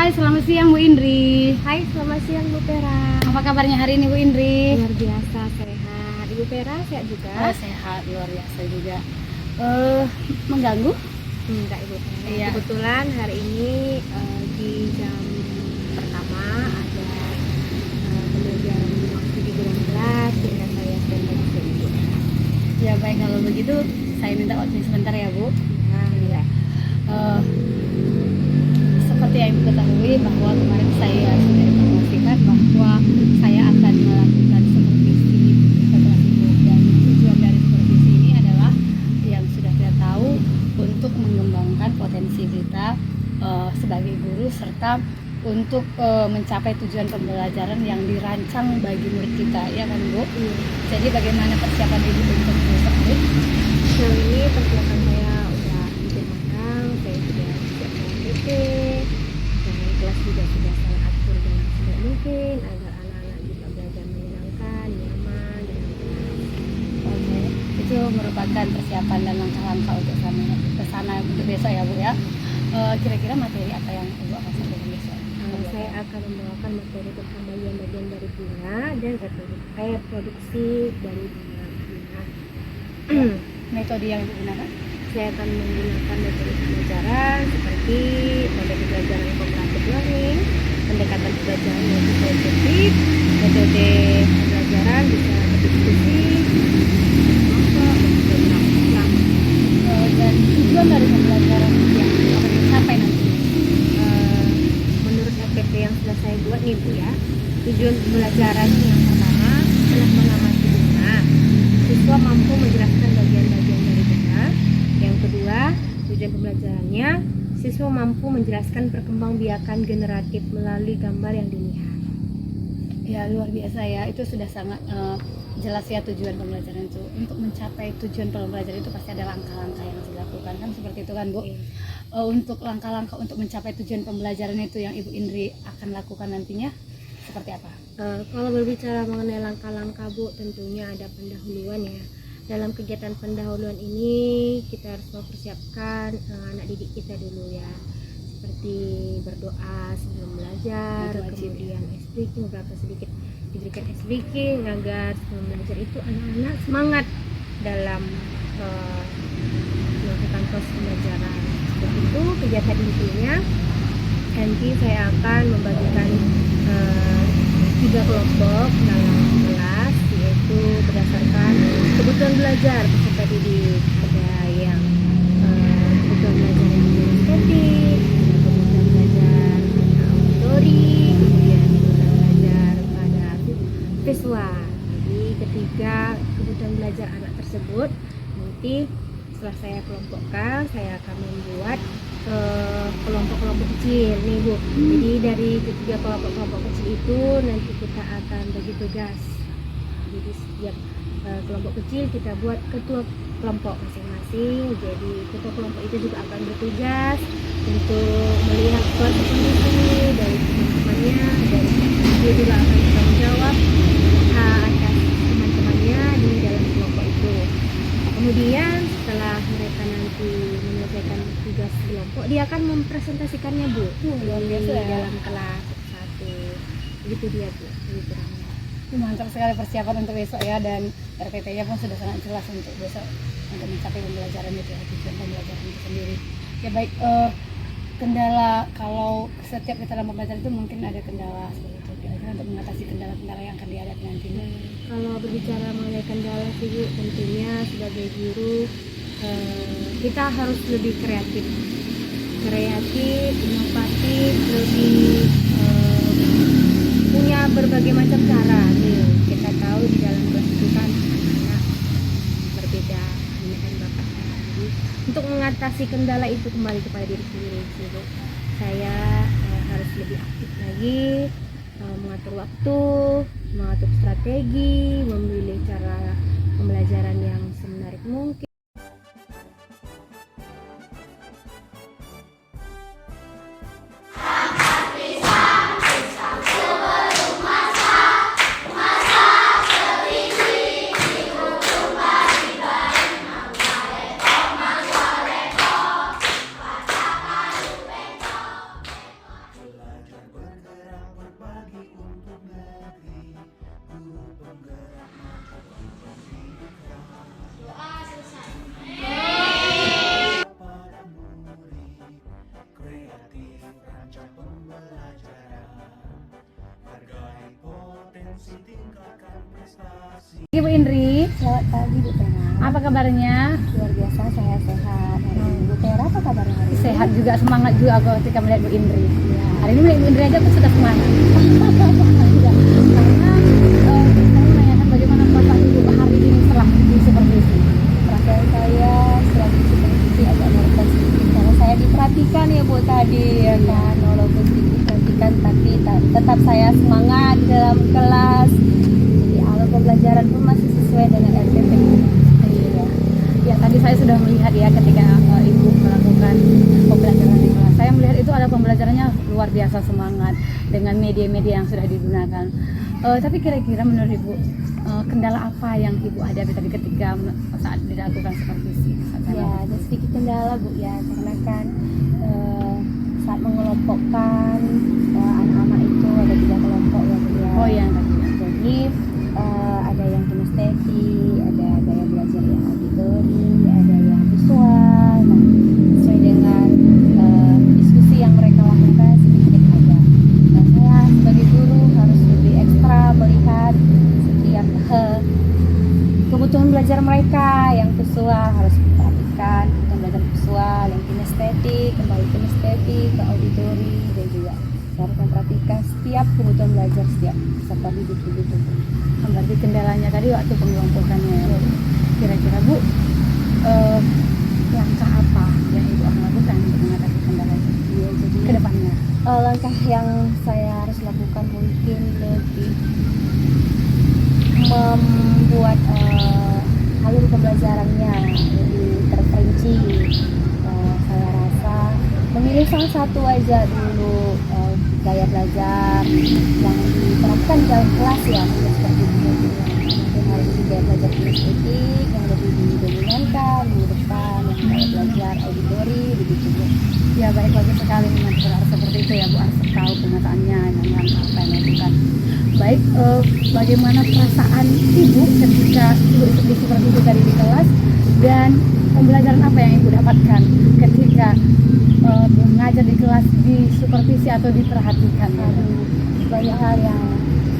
Hai, selamat siang Bu Indri. Hai, selamat siang Bu Pera. Apa kabarnya hari ini Bu Indri? Luar biasa sehat. Ibu Pera sehat juga? Sehat, luar biasa juga. Mengganggu? Enggak Ibu Pera. Iya. Kebetulan hari ini di jam pertama ada pembelajaran waktu di ruang kelas sehingga saya standby di sini. Ya baik, kalau begitu saya minta waktu sebentar ya Bu. Iya. Seperti yang Ibu ketahui bahwa kemarin saya sudah informasikan bahwa saya akan melakukan supervisi kelas Ibu, dan tujuan dari supervisi ini adalah yang sudah kita tahu untuk mengembangkan potensi kita sebagai guru serta untuk mencapai tujuan pembelajaran yang dirancang bagi murid kita, ya kan Bu? Jadi bagaimana persiapan Ibu untuk tersebut? Sejauh ini persiapan saya udah hampir matang. Saya sudah siap PT dan kelas juga sudah saya atur dengan sebaik mungkin agar anak-anak juga belajar menyenangkan, nyaman dengan kelas. Oke, itu merupakan persiapan dan langkah-langkah untuk kesana untuk besok ya Bu ya. Kira-kira materi apa yang Ibu akan sampaikan besok? Saya akan membawakan materi tentang bagian-bagian dari bunga dan reproduksi dari bunga. Metode yang digunakan? Saya akan menggunakan metode pembelajaran seperti metode pembelajaran cooperative learning, pendekatan pembelajaran yang positif, metode pembelajaran bisa berdiskusi, kelompok, dan beberapa Dan tujuan dari pembelajaran yang akan dicapai nanti? Menurut RPP yang sudah saya buat nih Bu ya, tujuan pembelajaran yang pertama adalah mengamati bunga. Siswa mampu menjelaskan bagian-bagian dari bunga. Yang kedua, tujuan pembelajarannya siswa mampu menjelaskan perkembangbiakan generatif melalui gambar yang dilihat. Ya luar biasa ya, itu sudah sangat jelas ya tujuan pembelajaran itu. Untuk mencapai tujuan pembelajaran itu pasti ada langkah-langkah yang harus dilakukan, kan seperti itu kan Bu? Untuk langkah-langkah untuk mencapai tujuan pembelajaran itu yang Ibu Indri akan lakukan nantinya seperti apa? Kalau berbicara mengenai langkah-langkah Bu, tentunya ada pendahuluan ya. Dalam kegiatan pendahuluan ini kita harus mempersiapkan anak didik kita dulu ya, seperti berdoa sebelum belajar, kemudian ice breaking, beberapa sedikit diberikan ice breaking agar sebelum belajar itu anak-anak semangat dalam melakukan proses pembelajaran. Seperti itu kegiatan intinya. Nanti saya akan membagikan 3 kelompok dalam kelas, yaitu berdasarkan kebutuhan belajar peserta didik. Ada yang kebutuhan belajar yang estetik, ada kebutuhan belajar pada auditori, kemudian kebutuhan belajar pada visual. Jadi ketiga kebutuhan belajar anak tersebut nanti setelah saya kelompokkan, saya akan membuat kelompok-kelompok kecil nih Bu. Jadi dari ketiga kelompok kecil itu nanti kita akan bagi tugas. Jadi setiap kelompok kecil kita buat ketua kelompok masing-masing. Jadi ketua kelompok itu juga akan bertugas untuk melihat suatu kondisi dari teman-temannya, dan dia juga akan bertanggung jawab atas teman-temannya di dalam kelompok itu. Kemudian setelah mereka nanti menyelesaikan tugas kelompok, dia akan mempresentasikannya Bu Luar biasa ya. dalam kelas satu. Begitu dia Bu, kurangnya. Mantap sekali persiapan untuk besok ya, dan RPT-nya pun sudah sangat jelas untuk besok untuk mencapai pembelajaran itu ya, tujuan pembelajaran itu sendiri. Ya baik, kendala kalau setiap kita dalam pembelajaran itu mungkin ada kendala seperti itu. Kira-kira untuk mengatasi kendala-kendala yang akan dihadapi nantinya. Kalau berbicara mengenai kendala sih Bu, tentunya sebagai guru kita harus lebih kreatif, inovatif, lebih punya berbagai macam cara nih. Kita tahu di dalam kelas itu kan anak berbeda minat dan bakatnya. Jadi untuk mengatasi kendala itu kembali kepada diri sendiri sih Bu. Saya harus lebih aktif lagi, mengatur waktu, mengatur strategi, memilih cara pembelajaran yang semenarik mungkin. Ibu Indri. Selamat pagi Bu Tera. Apa kabarnya? Luar biasa, saya sehat. Hari ini Bu Tera apa kabarnya hari ini? Sehat juga, semangat juga aku ketika melihat Bu Indri. Ya. Hari ini melihat Bu Indri aja aku sudah semangat. Ya, karena saya menanyakan bagaimana perasaan Ibu hari ini setelah di supervisi. Perasaan saya setelah supervisi agak nervous sedikit karena saya diperhatikan ya Bu tadi ya kan, walaupun diperhatikan tapi tetap saya semangat di dalam kelas. Jadi alur pembelajaran pun masih sesuai dengan RPP. Iya. Ya, tadi saya sudah melihat ya ketika Ibu melakukan pembelajaran di kelas. Saya melihat itu ada pembelajarannya luar biasa semangat dengan media-media yang sudah digunakan. Tapi kira-kira menurut Ibu kendala apa yang Ibu hadapi tadi ketika saat dilakukan supervisi? Ya, ada sedikit kendala Bu ya, karena kan saat mengelompokkan anak-anak itu ada 3 kelompok ya Bu ya. Oh iya tadi. Jadi ada yang kinestetik, ada gaya belajar yang auditori, ada yang visual. Nah, sesuai dengan diskusi yang mereka lakukan sedikit ada. Nah, saya sebagai guru harus lebih ekstra melihat setiap kebutuhan belajar mereka. Yang visual harus diperhatikan, kebutuhan belajar visual, yang kinestetik kembali kinestetik, ke auditori, dan juga saya harus memperhatikan setiap kebutuhan belajar setiap peserta didik begitu. Berarti kendalanya tadi waktu pengelompokannya ya. Kira-kira Bu, langkah apa yang Ibu akan lakukan untuk mengatasi kendala itu Ya, jadi ke depannya? langkah yang saya harus lakukan mungkin lebih membuat alur pembelajarannya lebih terperinci. Saya rasa memilih salah satu aja dulu gaya belajar yang diterapkan dalam kelas ya, seperti itu. Mungkin harus di gaya belajar kinestetik yang lebih didominankan di depan, yang gaya belajar auditori begitu Bu. Ya baik, bagus sekali memang harus seperti itu ya Bu, harus tahu kenyataannya yang langkah apa yang dilakukan. Baik, bagaimana perasaan Ibu ketika Ibu ikut di supervisi tadi di kelas, dan pembelajaran apa yang Ibu dapatkan ketika mengajar di kelas di supervisi atau diperhatikan? Aduh, banyak hal yang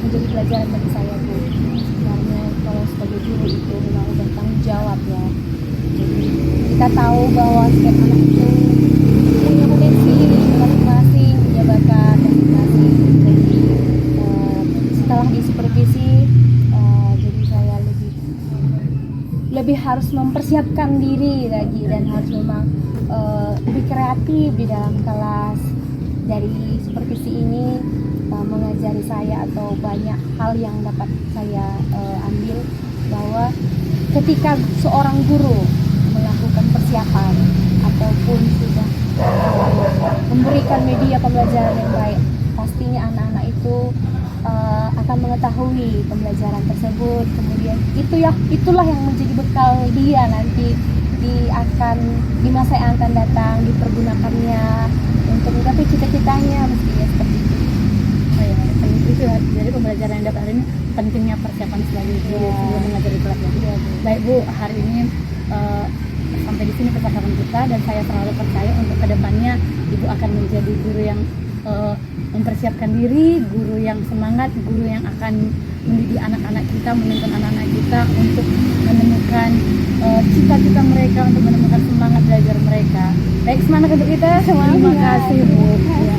menjadi pelajaran bagi saya Bu. Sebenarnya kalau sebagai guru itu memang udah tanggung jawab ya. Jadi kita tahu bahwa setiap anak itu punya potensi masing-masing, punya bakat masing-masing. Jadi setelah di supervisi, jadi saya lebih harus mempersiapkan diri lagi dan harus memang lebih kreatif di dalam kelas. Dari supervisi ini mengajari saya atau banyak hal yang dapat saya ambil, bahwa ketika seorang guru melakukan persiapan ataupun sudah memberikan media pembelajaran yang baik, pastinya anak-anak itu akan mengetahui pembelajaran tersebut. Kemudian itulah yang menjadi bekal dia nanti di masa yang akan datang, dipergunakannya untuk menggapai cita-citanya, mestinya seperti itu. Oh ya, itu ya. Jadi pembelajaran yang dapat hari ini pentingnya persiapan sebagai guru sebelum mengajar di kelas ya. Iya, Bu. Baik Bu, hari ini sampai di sini percakapan kita, dan saya selalu percaya untuk kedepannya Ibu akan menjadi guru yang mempersiapkan diri, guru yang semangat, guru yang akan mendidik anak-anak kita, menuntun anak-anak kita untuk menemukan cita-cita mereka, untuk menemukan semangat belajar mereka. Baik, semangat untuk kita. Terima kasih Bu. Ya.